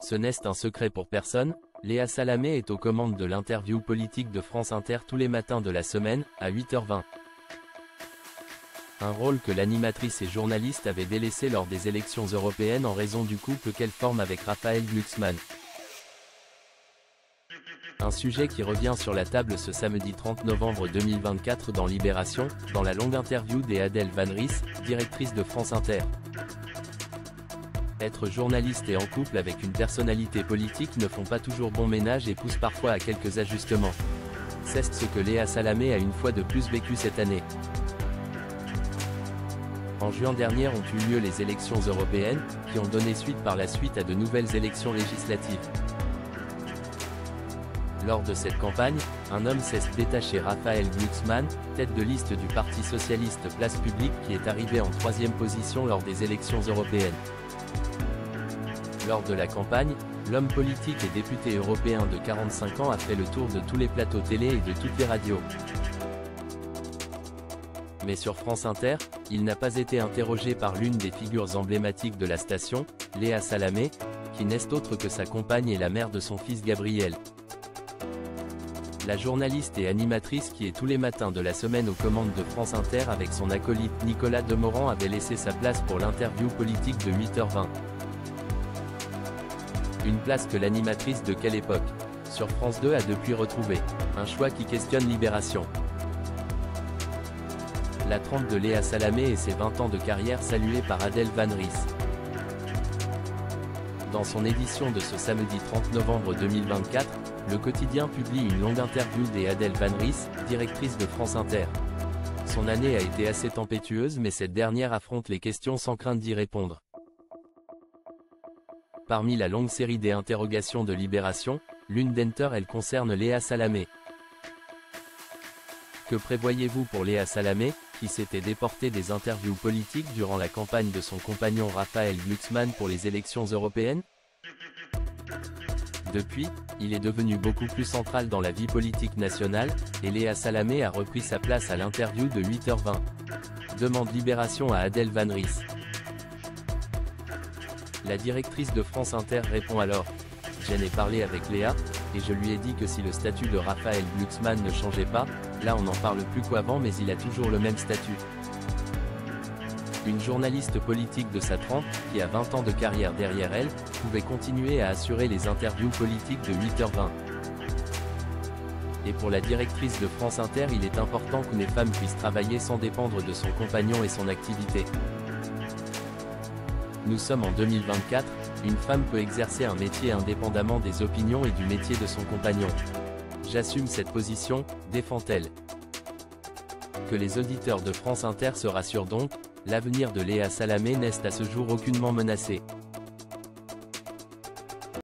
Ce n'est un secret pour personne, Léa Salamé est aux commandes de l'interview politique de France Inter tous les matins de la semaine, à 8h20. Un rôle que l'animatrice et journaliste avait délaissé lors des élections européennes en raison du couple qu'elle forme avec Raphaël Glucksmann. Un sujet qui revient sur la table ce samedi 30 novembre 2024 dans Libération, dans la longue interview d'Adèle Van Ries, directrice de France Inter. Être journaliste et en couple avec une personnalité politique ne font pas toujours bon ménage et poussent parfois à quelques ajustements. C'est ce que Léa Salamé a une fois de plus vécu cette année. En juin dernier ont eu lieu les élections européennes, qui ont donné suite par la suite à de nouvelles élections législatives. Lors de cette campagne, un homme s'est détaché, Raphaël Glucksmann, tête de liste du Parti Socialiste Place Publique, qui est arrivé en 3e position lors des élections européennes. Lors de la campagne, l'homme politique et député européen de 45 ans a fait le tour de tous les plateaux télé et de toutes les radios. Mais sur France Inter, il n'a pas été interrogé par l'une des figures emblématiques de la station, Léa Salamé, qui n'est autre que sa compagne et la mère de son fils Gabriel. La journaliste et animatrice qui est tous les matins de la semaine aux commandes de France Inter avec son acolyte Nicolas Demorand avait laissé sa place pour l'interview politique de 8h20. Une place que l'animatrice de quelle époque, sur France 2 a depuis retrouvé. Un choix qui questionne Libération. La trempe de Léa Salamé et ses 20 ans de carrière saluée par Adèle Van Ries. Dans son édition de ce samedi 30 novembre 2024, le quotidien publie une longue interview d'Adèle Van Ries, directrice de France Inter. Son année a été assez tempétueuse, mais cette dernière affronte les questions sans crainte d'y répondre. Parmi la longue série des interrogations de Libération, l'une d'entre elles concerne Léa Salamé. Que prévoyez-vous pour Léa Salamé, qui s'était déportée des interviews politiques durant la campagne de son compagnon Raphaël Glucksmann pour les élections européennes? Depuis, il est devenu beaucoup plus central dans la vie politique nationale, et Léa Salamé a repris sa place à l'interview de 8h20. Demande Libération à Adèle Van Ries. La directrice de France Inter répond alors: « J'en ai parlé avec Léa, et je lui ai dit que si le statut de Raphaël Glucksmann ne changeait pas, là on n'en parle plus qu'avant, mais il a toujours le même statut. » Une journaliste politique de sa trempe, qui a 20 ans de carrière derrière elle, pouvait continuer à assurer les interviews politiques de 8h20. Et pour la directrice de France Inter, il est important qu'une femme puisse travailler sans dépendre de son compagnon et son activité. Nous sommes en 2024, une femme peut exercer un métier indépendamment des opinions et du métier de son compagnon. J'assume cette position, défend-elle. Que les auditeurs de France Inter se rassurent donc, l'avenir de Léa Salamé n'est à ce jour aucunement menacé.